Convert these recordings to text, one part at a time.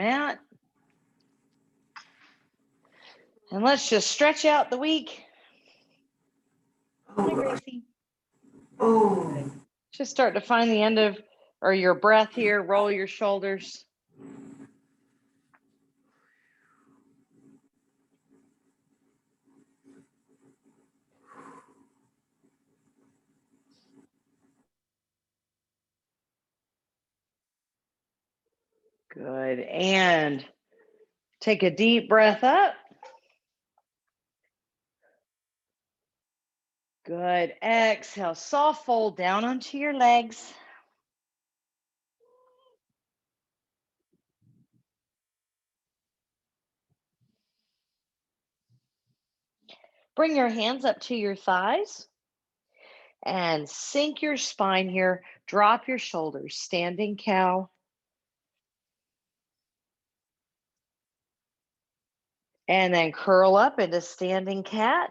mat. And let's just stretch out the week. Hi, Gracie. Oh. Just start to find the end of or your breath here. Roll your shoulders. Good. And take a deep breath up. Good. Exhale. Soft fold down onto your legs. Bring your hands up to your thighs and sink your spine here. Drop your shoulders. Standing cow. And then curl up into standing cat.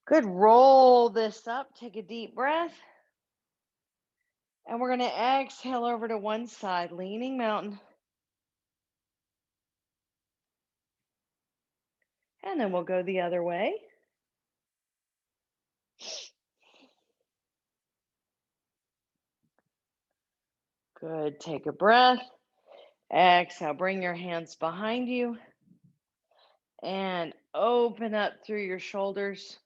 Good. Roll this up. Take a deep breath. And we're going to exhale over to one side, leaning mountain. And then we'll go the other way. Good. Take a breath. Exhale. Bring your hands behind you. And open up through your shoulders.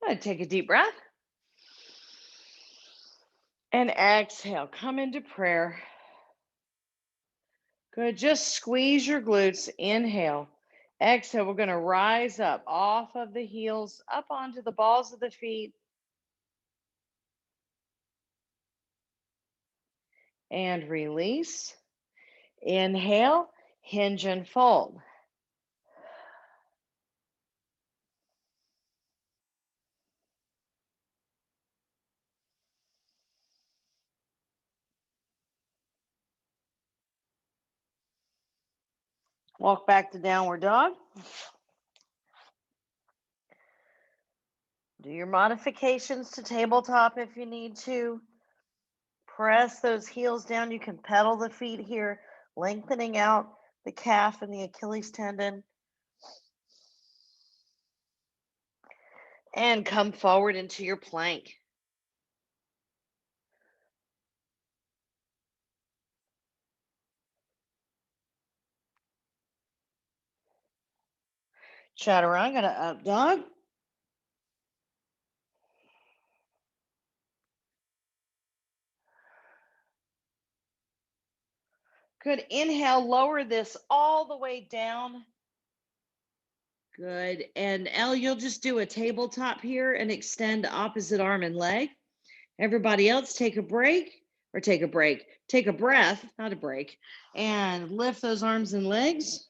Good. Take a deep breath. And exhale. Come into prayer. Good. Just squeeze your glutes. Inhale. Exhale. We're going to rise up off of the heels, up onto the balls of the feet. And release. Inhale. Hinge and fold. Walk back to downward dog. Do your modifications to tabletop if you need to. Press those heels down. You can pedal the feet here, lengthening out the calf and the Achilles tendon. And come forward into your plank. Chaturanga to up dog. Good. Inhale, lower this all the way down. Good. And Elle, you'll just do a tabletop here and extend opposite arm and leg. Everybody else take a break or take a break. Take a breath, not a break, and lift those arms and legs.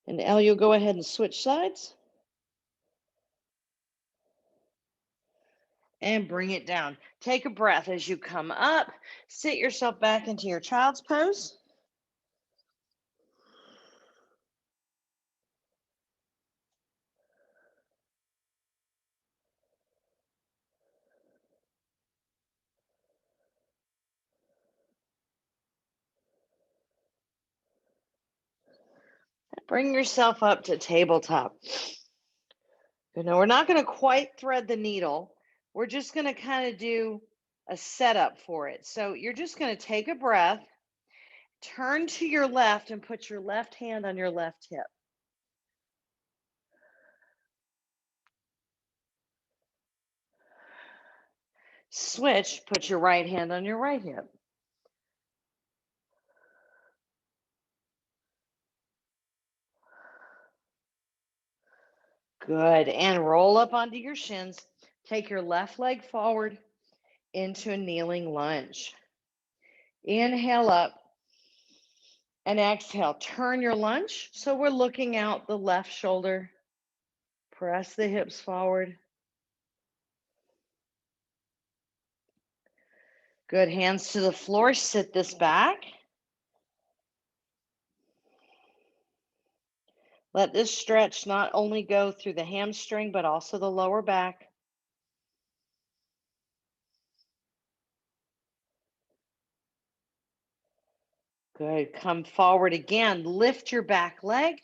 And Elle, you'll go ahead and switch sides. And bring it down. Take a breath as you come up. Sit yourself back into your child's pose. Bring yourself up to tabletop. You know, we're not going to quite thread the needle. We're just going to kind of do a setup for it. So you're just going to take a breath, turn to your left and put your left hand on your left hip. Switch, put your right hand on your right hip. Good. And roll up onto your shins. Take your left leg forward into a kneeling lunge. Inhale up and exhale. Turn your lunge. So we're looking out the left shoulder. Press the hips forward. Good, hands to the floor, sit this back. Let this stretch not only go through the hamstring, but also the lower back. Good, come forward again, lift your back leg.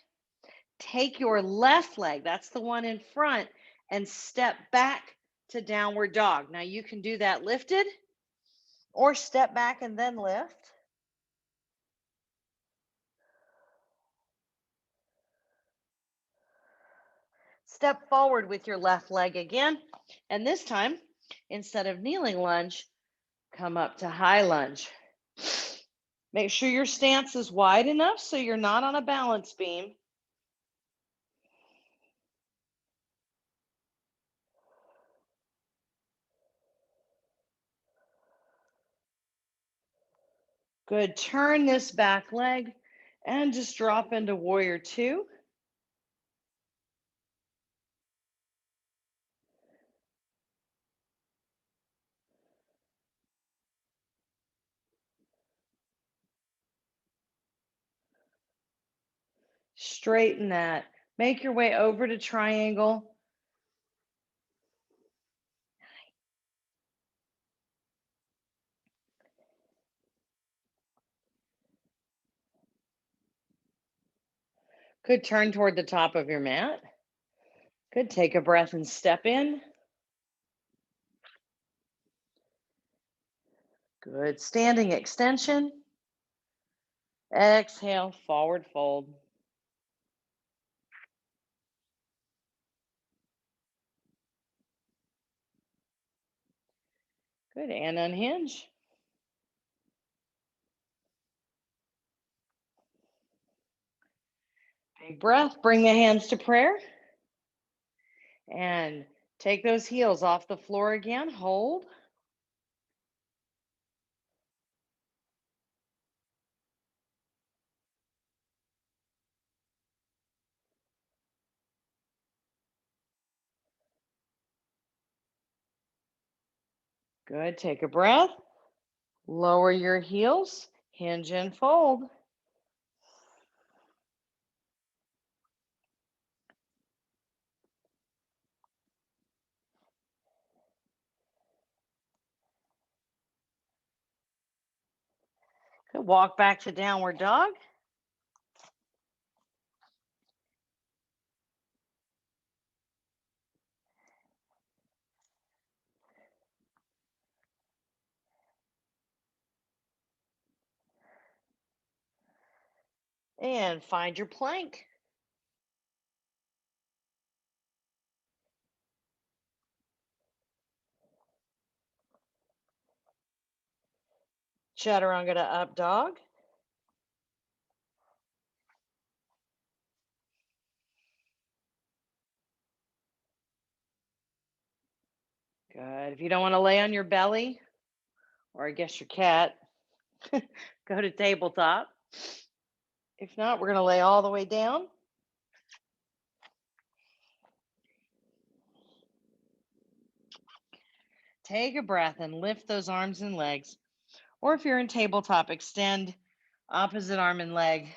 Take your left leg, that's the one in front, and step back to downward dog. Now you can do that lifted or step back and then lift. Step forward with your left leg again. And this time, instead of kneeling lunge, come up to high lunge. Make sure your stance is wide enough so you're not on a balance beam. Good. Turn this back leg and just drop into warrior two. Straighten that. Make your way over to triangle. Good. Turn toward the top of your mat. Good. Take a breath and step in. Good. Standing extension. Exhale, forward fold. Good. And unhinge. Big breath. Bring the hands to prayer. And take those heels off the floor again. Hold. Good. Take a breath. Lower your heels. Hinge and fold. Good. Walk back to downward dog. And find your plank. Chaturanga to up dog. Good. If you don't want to lay on your belly, or I guess your cat, go to tabletop. If not, we're going to lay all the way down. Take a breath and lift those arms and legs. Or if you're in tabletop, extend opposite arm and leg.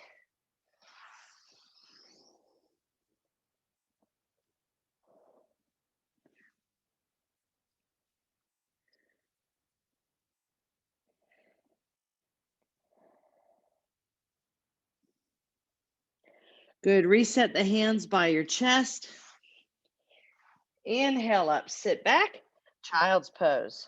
Good. Reset the hands by your chest. Inhale up, sit back, child's pose.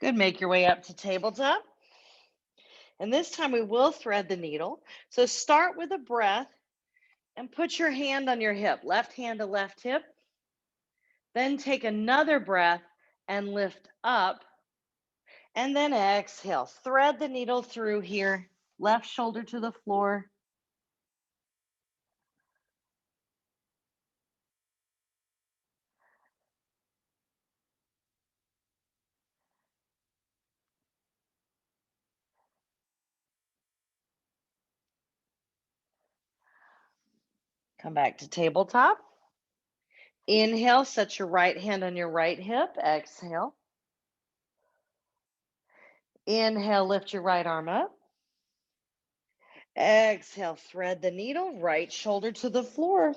Good. Make your way up to tabletop. And this time we will thread the needle. So start with a breath and put your hand on your hip, left hand to left hip. Then take another breath and lift up. And then exhale. Thread the needle through here. left shoulder to the floor. Come back to tabletop. Inhale, set your right hand on your right hip. Exhale. Inhale, lift your right arm up. Exhale, thread the needle, right shoulder to the floor.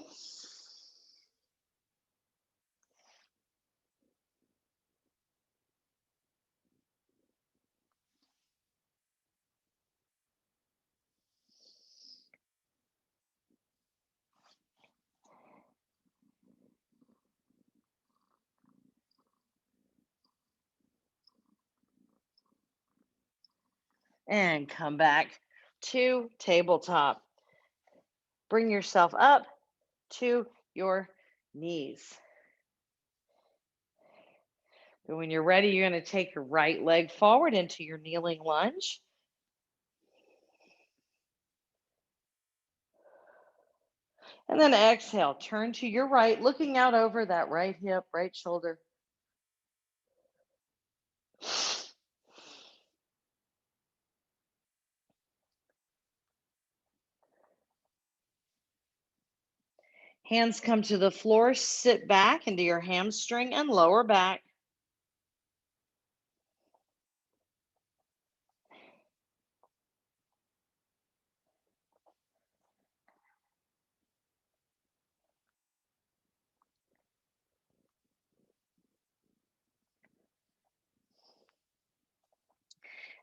And come back to tabletop. Bring yourself up to your knees. And when you're ready, you're going to take your right leg forward into your kneeling lunge. And then exhale, turn to your right, looking out over that right hip, right shoulder. Hands come to the floor, sit back into your hamstring and lower back.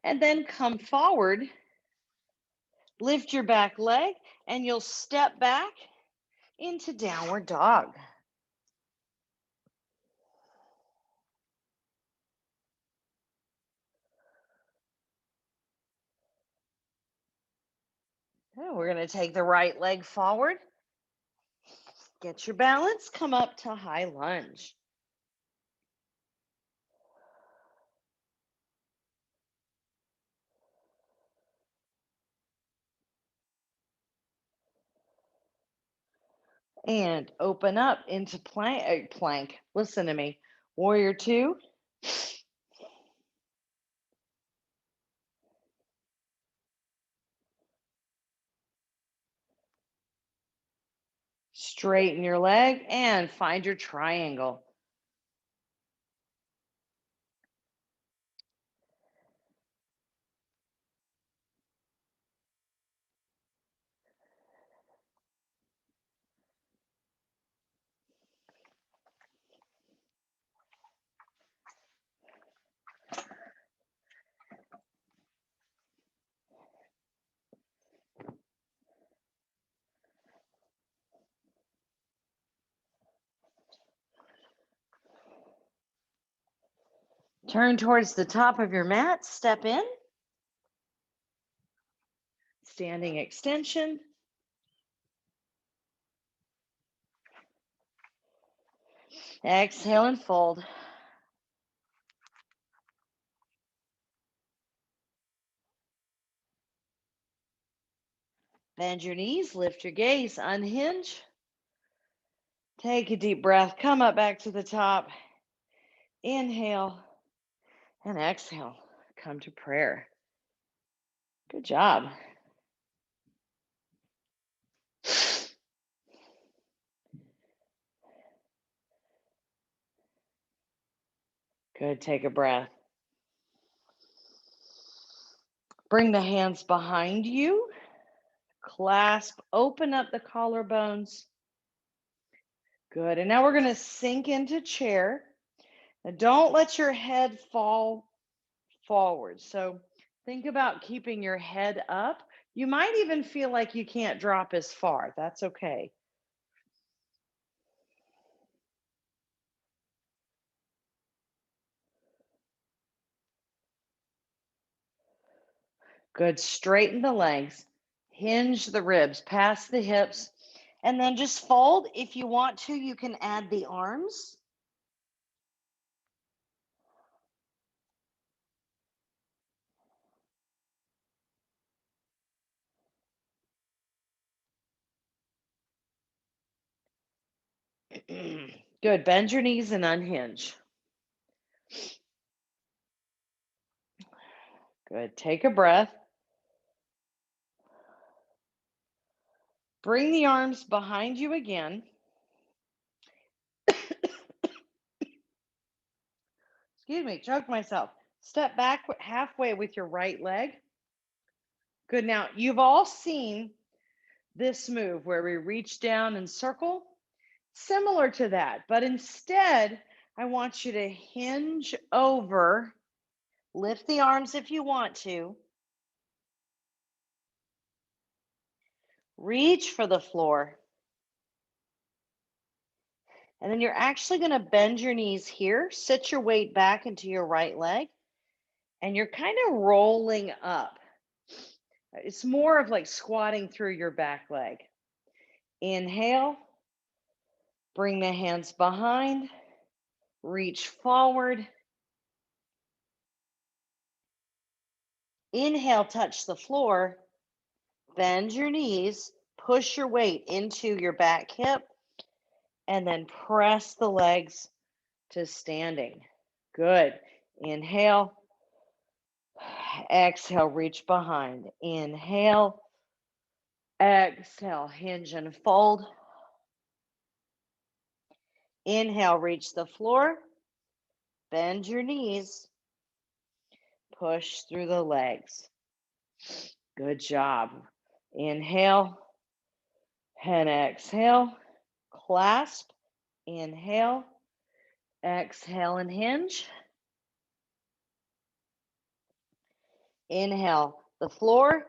And then come forward, lift your back leg, and you'll step back into downward dog. Okay, we're going to take the right leg forward. Get your balance, come up to high lunge. And open up into plank. Listen to me. Warrior two. Straighten your leg and find your triangle. Turn towards the top of your mat, step in. Standing extension. Exhale and fold. Bend your knees, lift your gaze, unhinge. Take a deep breath, come up back to the top. Inhale and exhale. Come to prayer. Good job. Good. Take a breath. Bring the hands behind you. Clasp, open up the collarbones. Good. And now we're going to sink into chair. Now don't let your head fall forward. So think about keeping your head up. You might even feel like you can't drop as far. That's okay. Good. Straighten the legs, hinge the ribs past the hips, and then just fold. If you want to, you can add the arms. Good. Bend your knees and unhinge. Good. Take a breath. Bring the arms behind you again. Excuse me, choked myself. Step back halfway with your right leg. Good. Now, you've all seen this move where we reach down and circle. Similar to that, but instead, I want you to hinge over, lift the arms if you want to, reach for the floor, and then you're actually going to bend your knees here, sit your weight back into your right leg, and you're kind of rolling up. It's more of like squatting through your back leg. Inhale, bring the hands behind, reach forward. Inhale, touch the floor, bend your knees, push your weight into your back hip, and then press the legs to standing. Good. Inhale, exhale, reach behind. Inhale, exhale, hinge and fold. Inhale, reach the floor, bend your knees, push through the legs. Good job. Inhale and exhale, clasp. Inhale, exhale and hinge. Inhale the floor,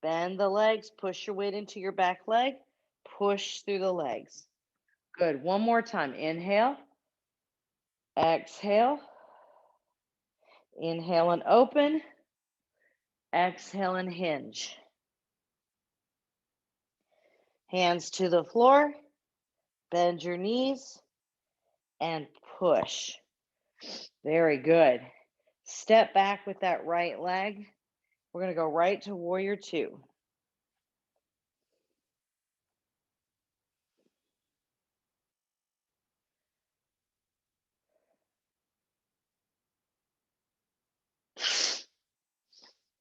bend the legs, push your weight into your back leg, push through the legs. Good. One more time. Inhale, exhale, inhale and open, exhale and hinge. Hands to the floor, bend your knees, and push. Very good. Step back with that right leg. We're going to go right to warrior two.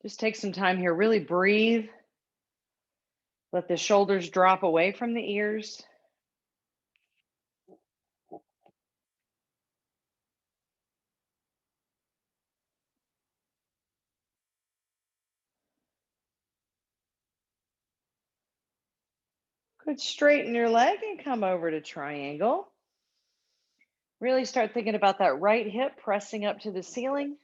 Just take some time here. Really breathe. Let the shoulders drop away from the ears. Good. Straighten your leg and come over to triangle. Really start thinking about that right hip pressing up to the ceiling.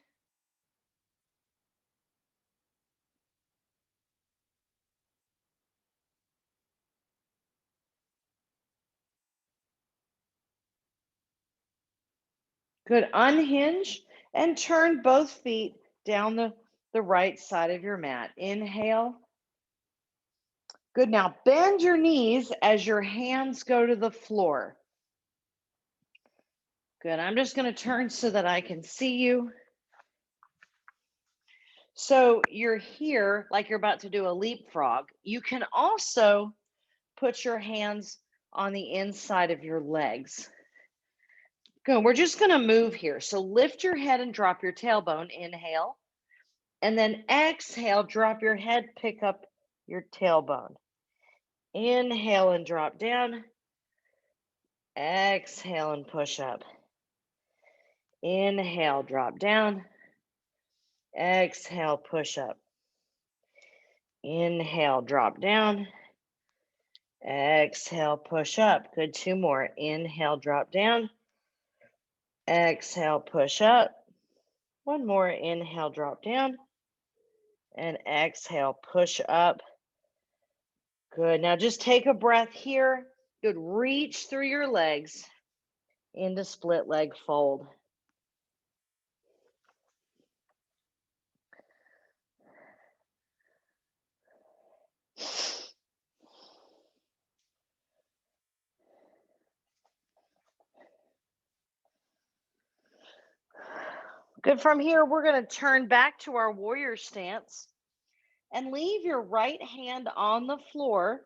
Good. Unhinge and turn both feet down the right side of your mat. Inhale. Good. Now bend your knees as your hands go to the floor. Good. I'm just going to turn so that I can see you. So you're here like you're about to do a leapfrog. You can also put your hands on the inside of your legs. Good. We're just going to move here. So lift your head and drop your tailbone. Inhale. And then exhale, drop your head, pick up your tailbone. Inhale and drop down. Exhale and push up. Inhale, drop down. Exhale, push up. Inhale, drop down. Exhale, push up. Good. Two more. Inhale, drop down. Exhale, push up. One more. Inhale, drop down. And exhale, push up. Good. Now just take a breath here. Good. Reach through your legs into split leg fold. Good. From here, we're going to turn back to our warrior stance and leave your right hand on the floor.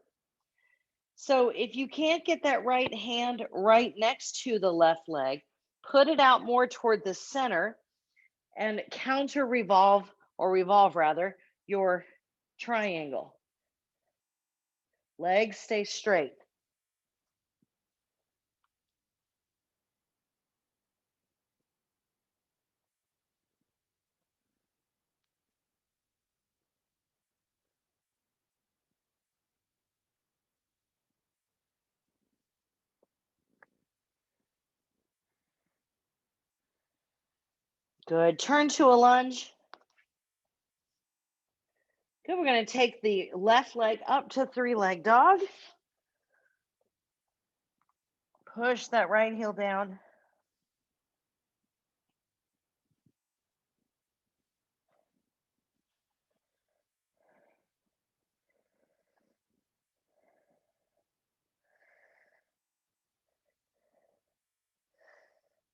So if you can't get that right hand right next to the left leg, put it out more toward the center and counter revolve, or revolve rather, your triangle. Legs stay straight. Good. Turn to a lunge. Good. We're going to take the left leg up to three-leg dog. Push that right heel down.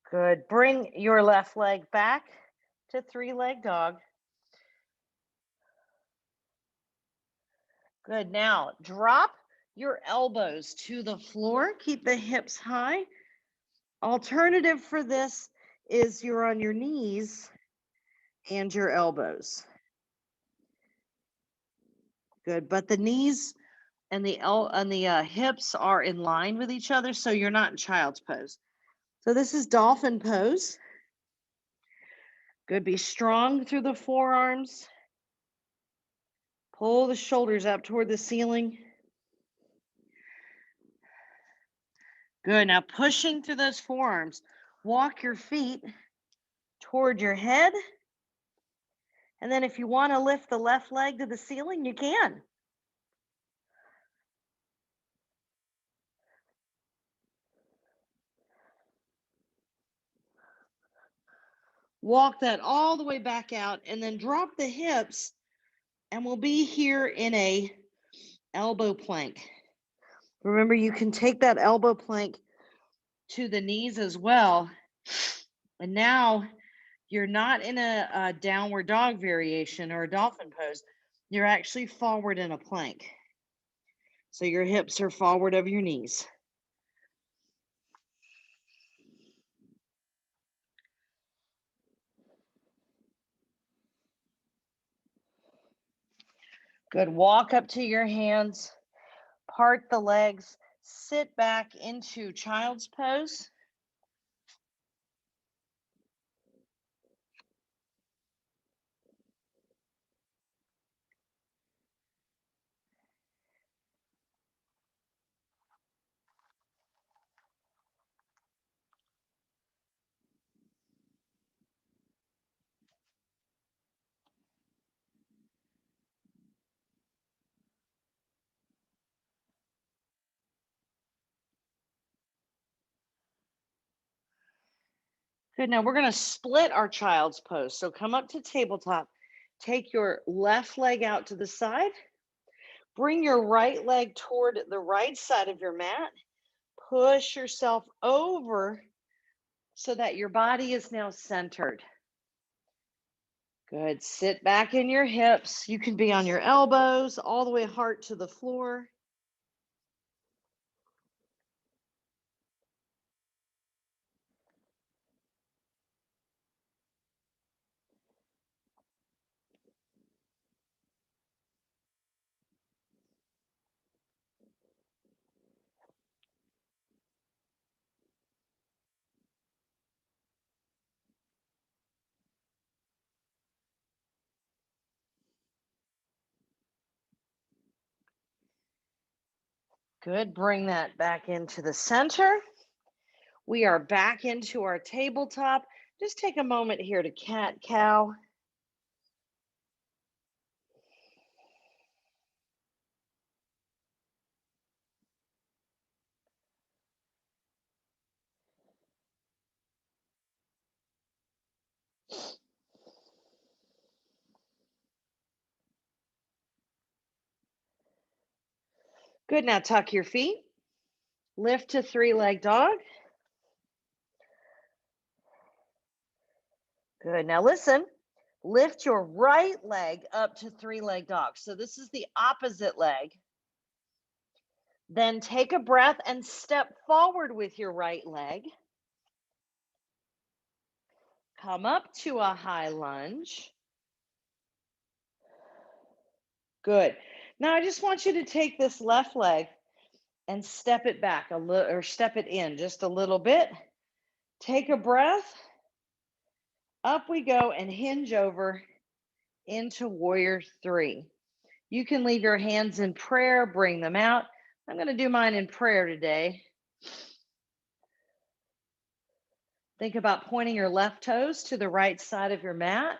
Good. Bring your left leg back to three-leg dog. Good. Now drop your elbows to the floor. Keep the hips high. Alternative for this is you're on your knees and your elbows. Good. But the knees and the hips are in line with each other, so you're not in child's pose. So this is dolphin pose. Good. Be strong through the forearms. Pull the shoulders up toward the ceiling. Good. Now pushing through those forearms. Walk your feet toward your head. And then if you want to lift the left leg to the ceiling, you can. Walk that all the way back out and then drop the hips, and we'll be here in a elbow plank. Remember, you can take that elbow plank to the knees as well. And now you're not in a downward dog variation or a dolphin pose. You're actually forward in a plank. So your hips are forward of your knees. Good. Walk up to your hands, part the legs, sit back into child's pose. Good. Now we're going to split our child's pose. So come up to tabletop. Take your left leg out to the side. Bring your right leg toward the right side of your mat. Push yourself over so that your body is now centered. Good. Sit back in your hips. You can be on your elbows, all the way heart to the floor. Good. Bring that back into the center. We are back into our tabletop. Just take a moment here to cat-cow. Good. Now tuck your feet. Lift to three-leg dog. Good. Now listen. Lift your right leg up to three-leg dog. So this is the opposite leg. Then take a breath and step forward with your right leg. Come up to a high lunge. Good. Now I just want you to take this left leg and step it back a little, or step it in just a little bit. Take a breath. Up we go and hinge over into warrior three. You can leave your hands in prayer, bring them out. I'm going to do mine in prayer today. Think about pointing your left toes to the right side of your mat.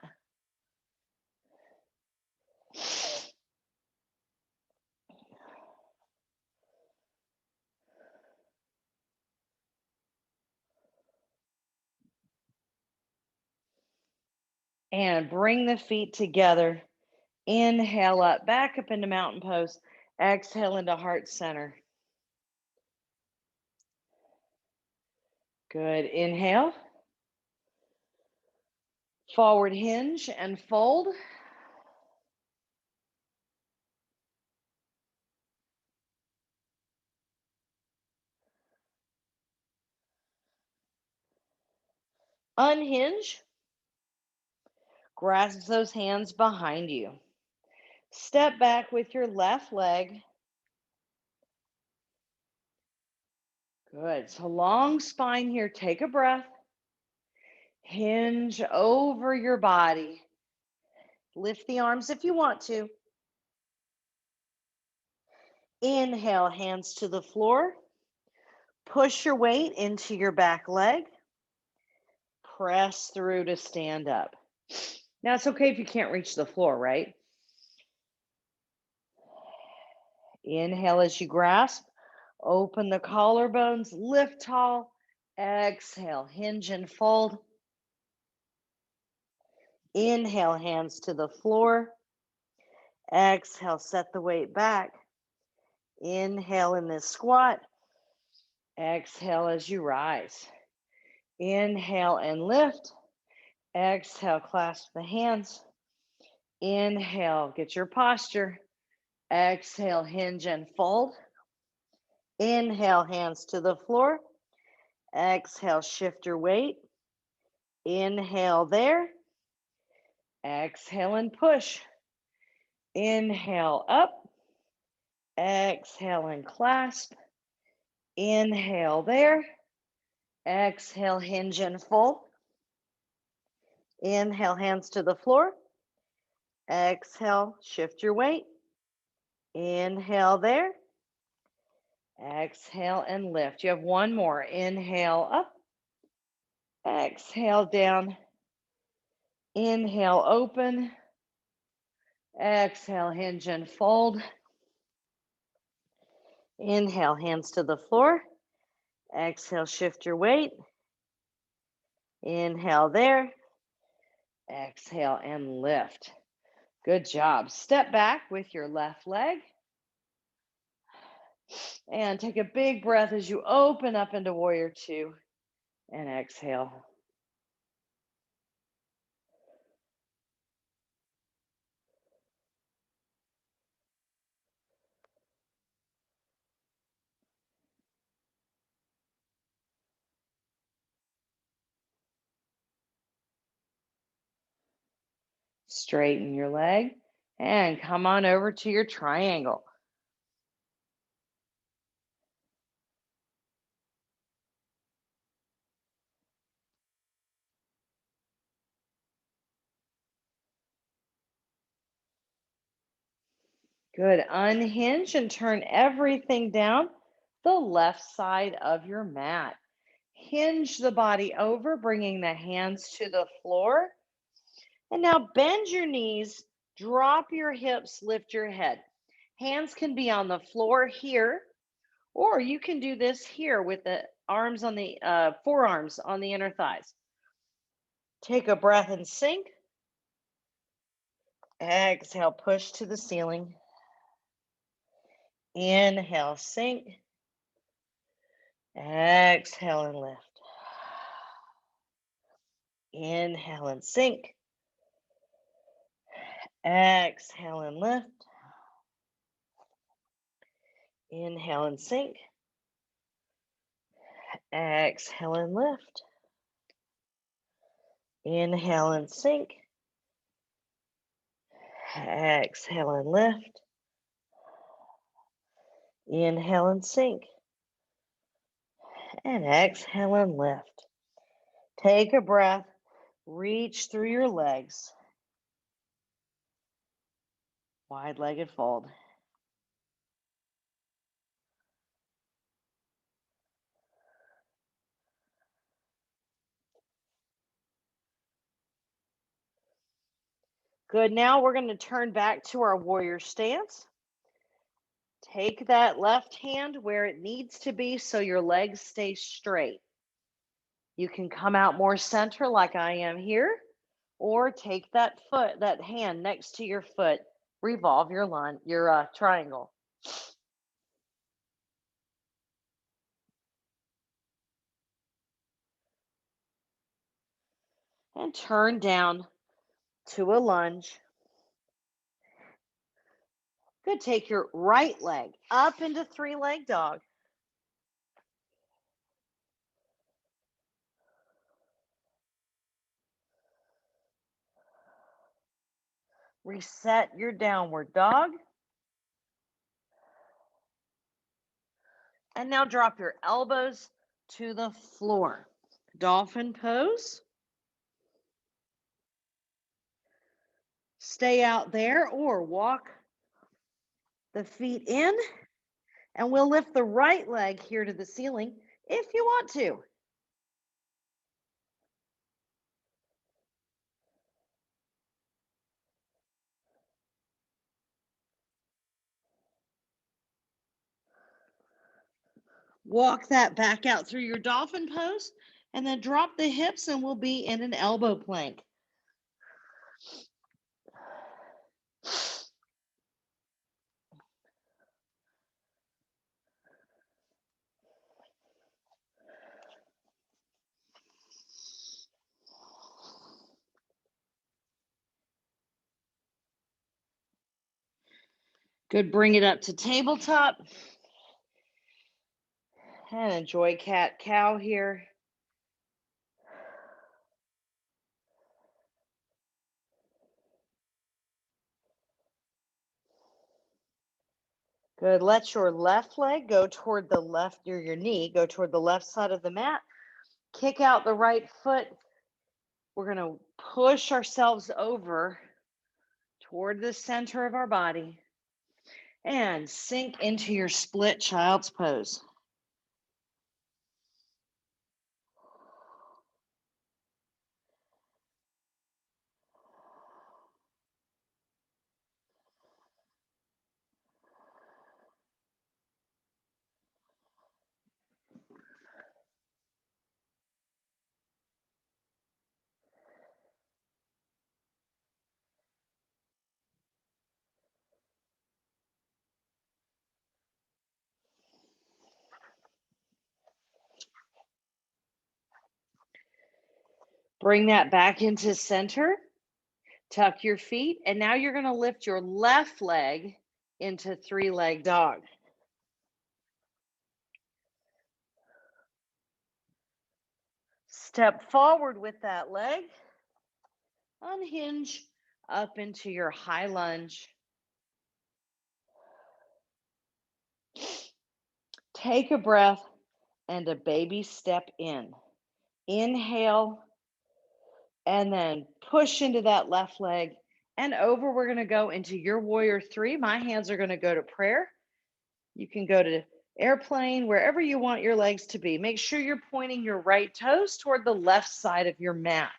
And bring the feet together. Inhale up, back up into mountain pose. Exhale into heart center. Good. Inhale. Forward hinge and fold. Unhinge. Grasp those hands behind you. Step back with your left leg. Good. So long spine here. Take a breath. Hinge over your body. Lift the arms if you want to. Inhale, hands to the floor. Push your weight into your back leg. Press through to stand up. Now, it's okay if you can't reach the floor, right? Inhale as you grasp. Open the collarbones. Lift tall. Exhale, hinge and fold. Inhale, hands to the floor. Exhale, set the weight back. Inhale in this squat. Exhale as you rise. Inhale and lift. Exhale, clasp the hands. Inhale, get your posture. Exhale, hinge and fold. Inhale, hands to the floor. Exhale, shift your weight. Inhale there. Exhale and push. Inhale up. Exhale and clasp. Inhale there. Exhale, hinge and fold. Inhale, hands to the floor. Exhale, shift your weight. Inhale there. Exhale and lift. You have one more. Inhale up. Exhale down. Inhale, open. Exhale, hinge and fold. Inhale, hands to the floor. Exhale, shift your weight. Inhale there. Exhale and lift. Good job. Step back with your left leg. And take a big breath as you open up into warrior two. And exhale. Straighten your leg and come on over to your triangle. Good. Unhinge and turn everything down the left side of your mat. Hinge the body over, bringing the hands to the floor. And now bend your knees, drop your hips, lift your head. Hands can be on the floor here, or you can do this here with the arms on the forearms on the inner thighs. Take a breath and sink. Exhale, push to the ceiling. Inhale, sink. Exhale and lift. Inhale and sink. Exhale and lift. Inhale and sink. Exhale and lift. Inhale and sink. Exhale and lift. Inhale and sink. And exhale and lift. Take a breath. Reach through your legs. Wide-legged fold. Good. Now we're going to turn back to our warrior stance. Take that left hand where it needs to be so your legs stay straight. You can come out more center like I am here, or take that hand next to your foot, revolve your triangle. And turn down to a lunge. Good. Take your right leg up into three-leg dog. Reset your downward dog. And now drop your elbows to the floor. Dolphin pose. Stay out there or walk the feet in. And we'll lift the right leg here to the ceiling if you want to. Walk that back out through your dolphin pose and then drop the hips and we'll be in an elbow plank. Good. Bring it up to tabletop. And enjoy cat-cow here. Good. Let your left leg go toward the left, or your knee go toward the left side of the mat. Kick out the right foot. We're going to push ourselves over toward the center of our body and sink into your split child's pose. Bring that back into center. Tuck your feet. And now you're going to lift your left leg into three-leg dog. Step forward with that leg. Unhinge up into your high lunge. Take a breath and a baby step in. Inhale and then push into that left leg and over. We're going to go into your warrior three. My hands are going to go to prayer. You can go to airplane, wherever you want your legs to be. Make sure you're pointing your right toes toward the left side of your mat.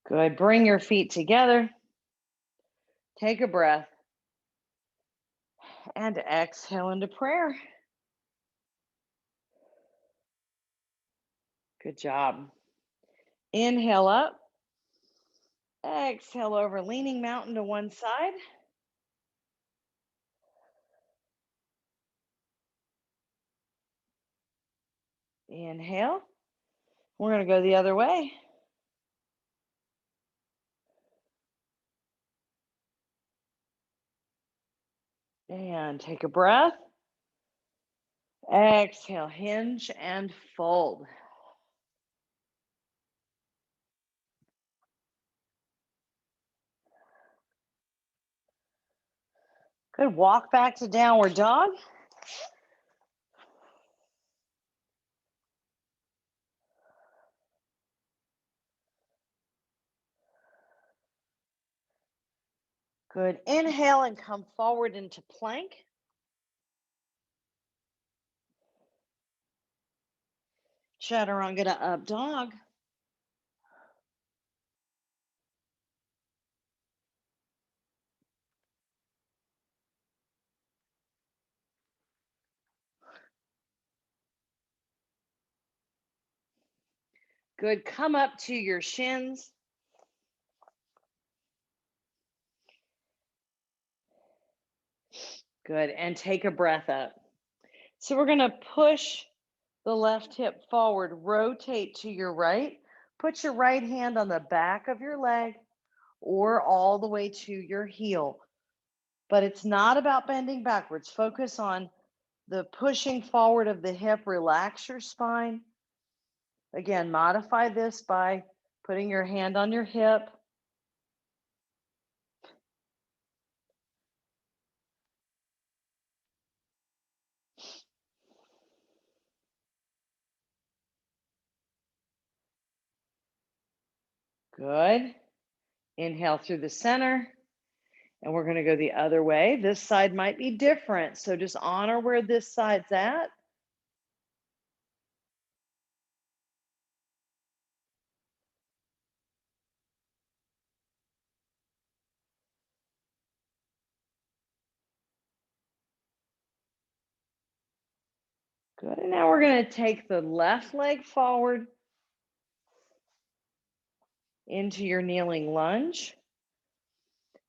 Good. Bring your feet together. Take a breath. And exhale into prayer. Good job. Inhale up. Exhale over, leaning mountain to one side. Inhale. We're going to go the other way. And take a breath. Exhale, hinge and fold. Good. Walk back to downward dog. Good. Inhale and come forward into plank. Chaturanga to up dog. Good. Come up to your shins. Good. And take a breath up. So we're going to push the left hip forward, rotate to your right. Put your right hand on the back of your leg or all the way to your heel. But it's not about bending backwards. Focus on the pushing forward of the hip. Relax your spine. Again, modify this by putting your hand on your hip. Good. Inhale through the center. And we're going to go the other way. This side might be different. So just honor where this side's at. Good. And now we're going to take the left leg forward into your kneeling lunge.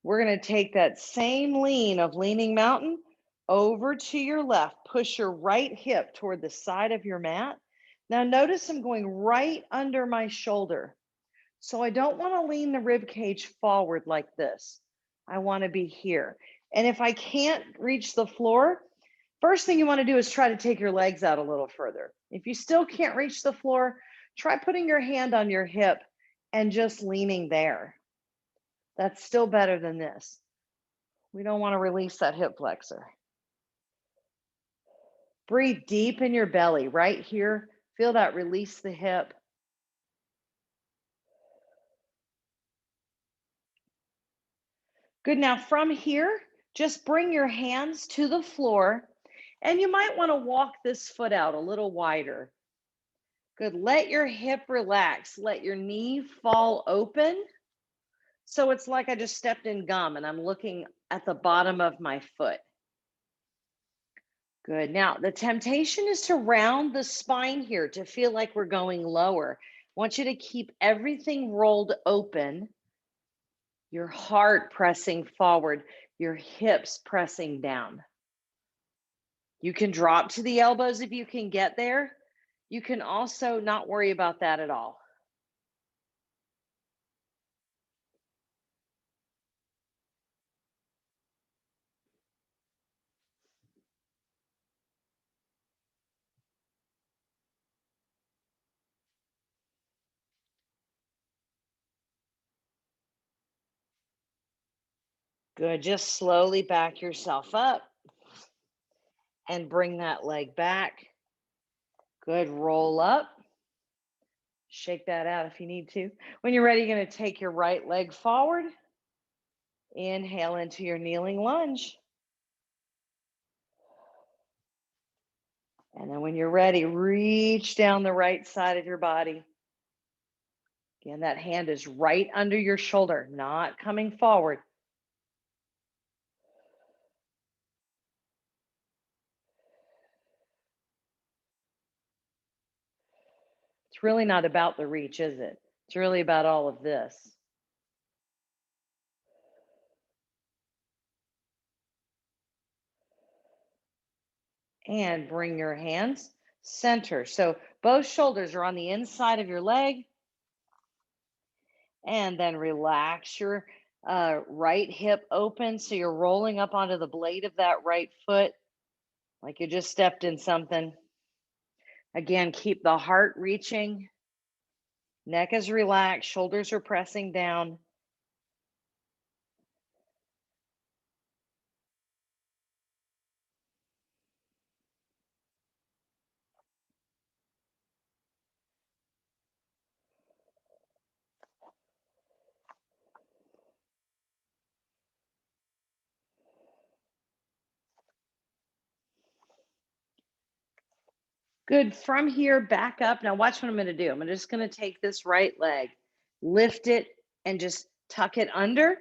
We're going to take that same lean of leaning mountain over to your left. Push your right hip toward the side of your mat. Now notice I'm going right under my shoulder. So I don't want to lean the rib cage forward like this. I want to be here. And if I can't reach the floor, first thing you want to do is try to take your legs out a little further. If you still can't reach the floor, try putting your hand on your hip and just leaning there. That's still better than this. We don't want to release that hip flexor. Breathe deep in your belly right here. Feel that release the hip. Good. Now from here, just bring your hands to the floor and you might want to walk this foot out a little wider. Good. Let your hip relax. Let your knee fall open. So it's like I just stepped in gum and I'm looking at the bottom of my foot. Good. Now, the temptation is to round the spine here to feel like we're going lower. I want you to keep everything rolled open, your heart pressing forward, your hips pressing down. You can drop to the elbows if you can get there. You can also not worry about that at all. Good. Just slowly back yourself up and bring that leg back. Good. Roll up. Shake that out if you need to. When you're ready, you're going to take your right leg forward. Inhale into your kneeling lunge. And then when you're ready, reach down the right side of your body. Again, that hand is right under your shoulder, not coming forward. It's really not about the reach, is it? It's really about all of this. And bring your hands center. So both shoulders are on the inside of your leg. And then relax your right hip open. So you're rolling up onto the blade of that right foot like you just stepped in something. Again, keep the heart reaching. Neck is relaxed, shoulders are pressing down. Good. From here, back up. Now, watch what I'm going to do. I'm just going to take this right leg, lift it, and just tuck it under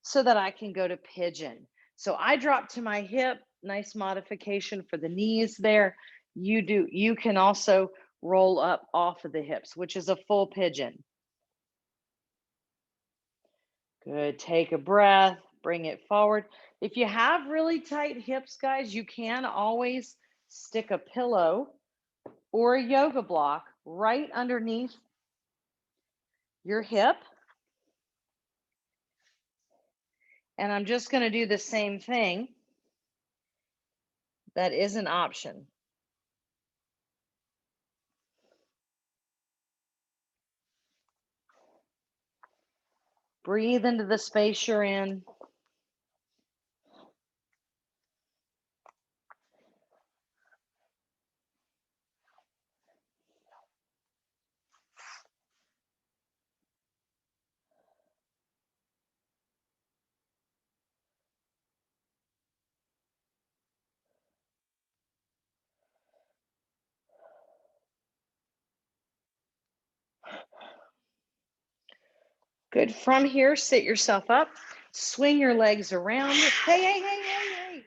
so that I can go to pigeon. So I drop to my hip. Nice modification for the knees there. You can also roll up off of the hips, which is a full pigeon. Good. Take a breath, bring it forward. If you have really tight hips, guys, you can always stick a pillow or a yoga block right underneath your hip. And I'm just going to do the same thing. That is an option. Breathe into the space you're in. Good. From here, sit yourself up, swing your legs around. Hey, hey, hey, hey, hey.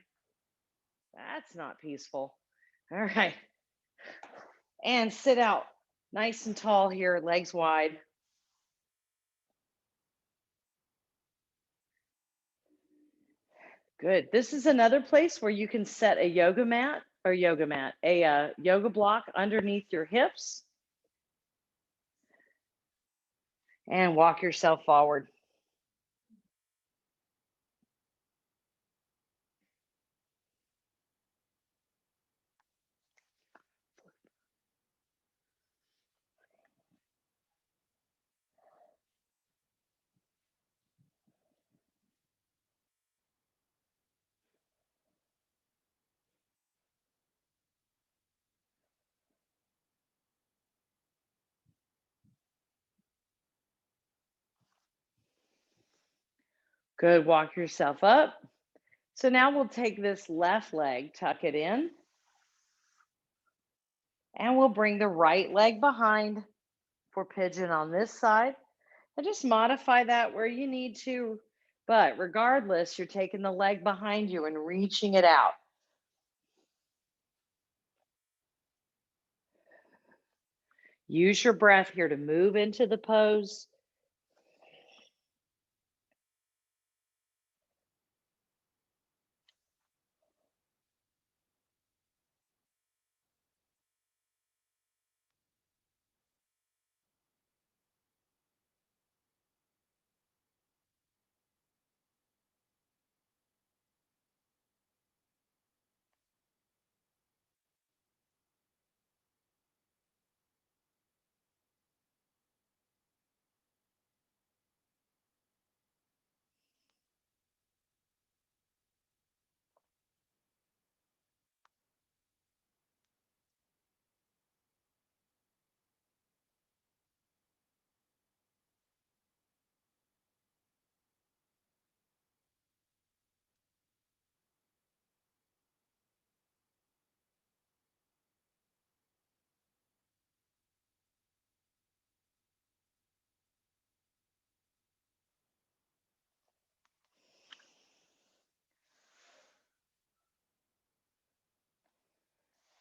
That's not peaceful. All right. And sit out nice and tall here, legs wide. Good. This is another place where you can set a yoga mat, a yoga block underneath your hips and walk yourself forward. Good. Walk yourself up. So now we'll take this left leg, tuck it in, and we'll bring the right leg behind for pigeon on this side. And just modify that where you need to. But regardless, you're taking the leg behind you and reaching it out. Use your breath here to move into the pose.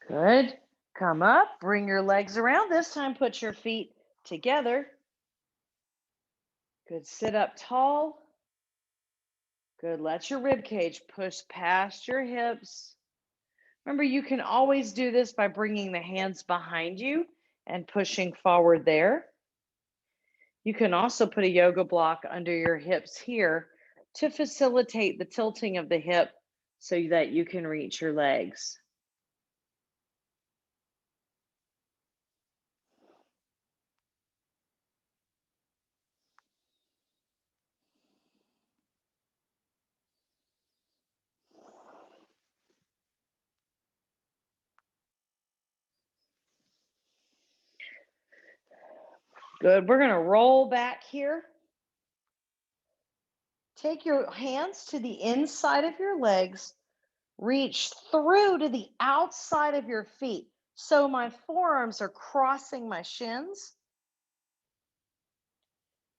Good. Come up, bring your legs around. This time, put your feet together. Good. Sit up tall. Good. Let your rib cage push past your hips. Remember, you can always do this by bringing the hands behind you and pushing forward there. You can also put a yoga block under your hips here to facilitate the tilting of the hip so that you can reach your legs. Good. We're going to roll back here. Take your hands to the inside of your legs. Reach through to the outside of your feet. So my forearms are crossing my shins.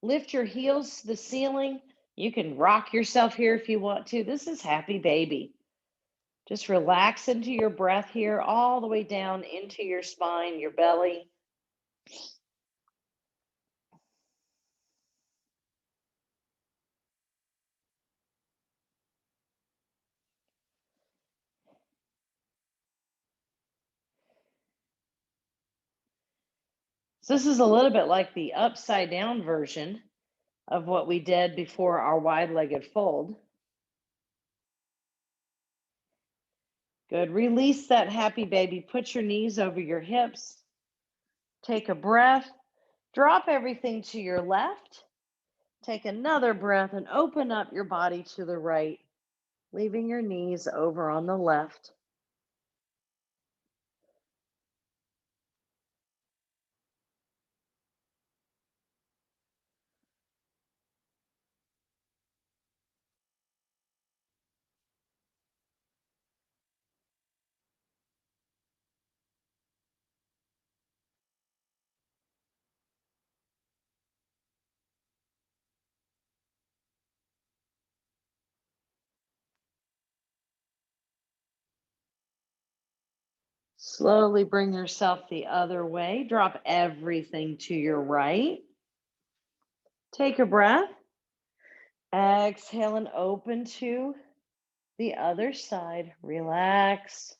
Lift your heels to the ceiling. You can rock yourself here if you want to. This is happy baby. Just relax into your breath here, all the way down into your spine, your belly. So this is a little bit like the upside down version of what we did before our wide-legged fold. Good. Release that happy baby. Put your knees over your hips. Take a breath. Drop everything to your left. Take another breath and open up your body to the right, leaving your knees over on the left. Slowly bring yourself the other way. Drop everything to your right. Take a breath. Exhale and open to the other side. Relax.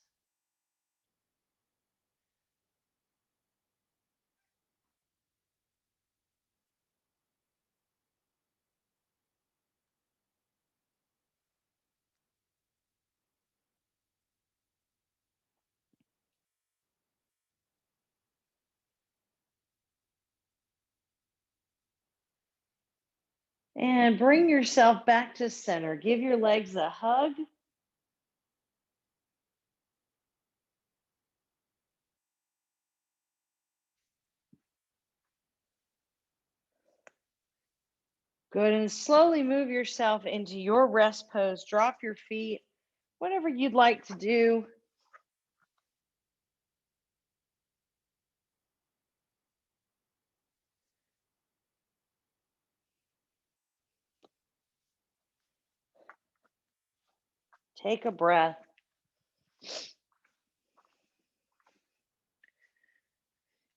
And bring yourself back to center. Give your legs a hug. Good. And slowly move yourself into your rest pose. Drop your feet, whatever you'd like to do. Take a breath.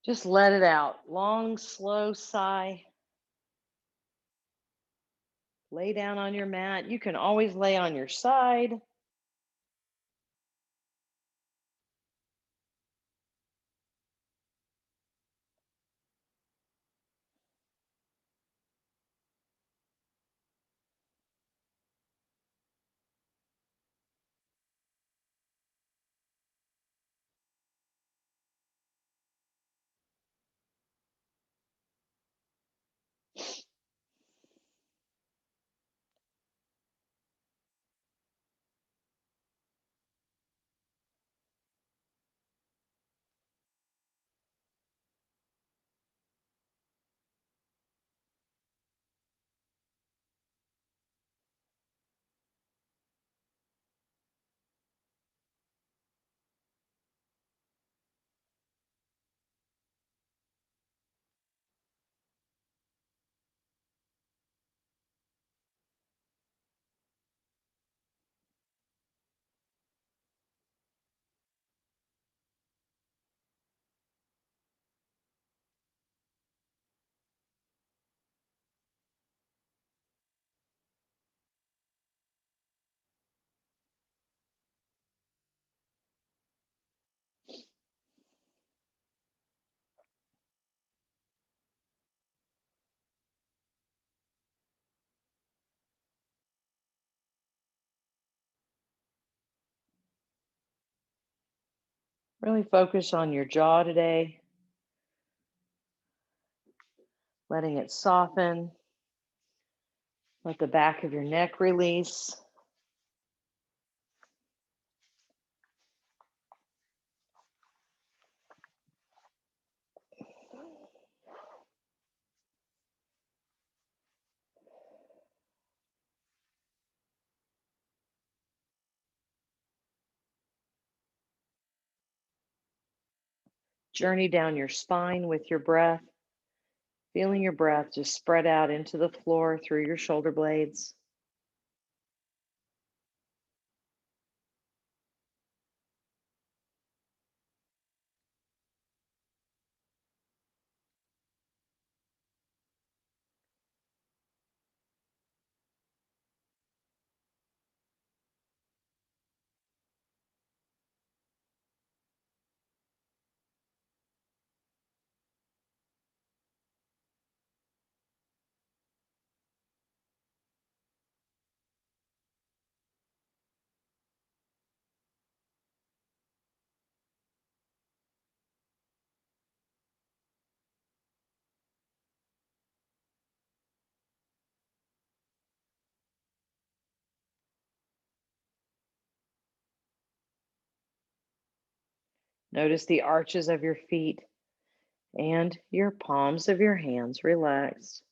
Just let it out. Long, slow sigh. Lay down on your mat. You can always lay on your side. Really focus on your jaw today, letting it soften. Let the back of your neck release. Journey down your spine with your breath, feeling your breath just spread out into the floor through your shoulder blades. Notice the arches of your feet and your palms of your hands relaxed.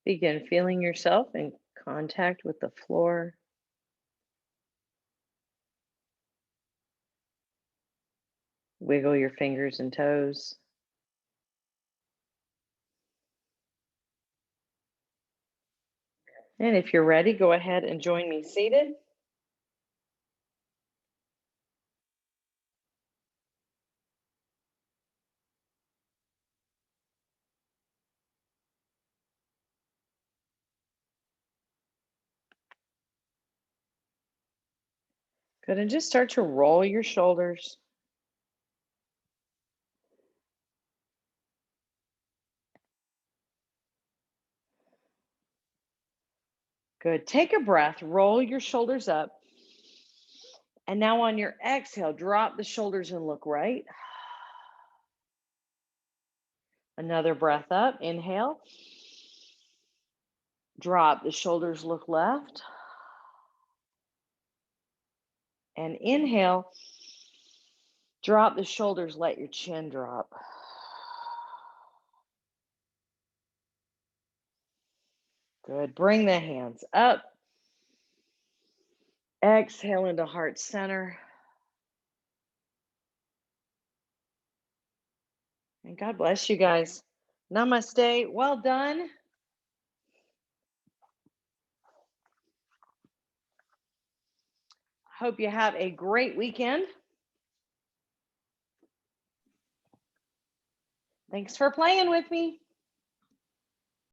Begin feeling yourself in contact with the floor. Wiggle your fingers and toes. And if you're ready, go ahead and join me seated. Good, and just start to roll your shoulders. Good. Take a breath, roll your shoulders up. And now on your exhale, drop the shoulders and look right. Another breath up, inhale. Drop the shoulders, look left. And inhale, drop the shoulders, let your chin drop. Good. Bring the hands up. Exhale into heart center. And God bless you guys. Namaste. Well done. Hope you have a great weekend. Thanks for playing with me.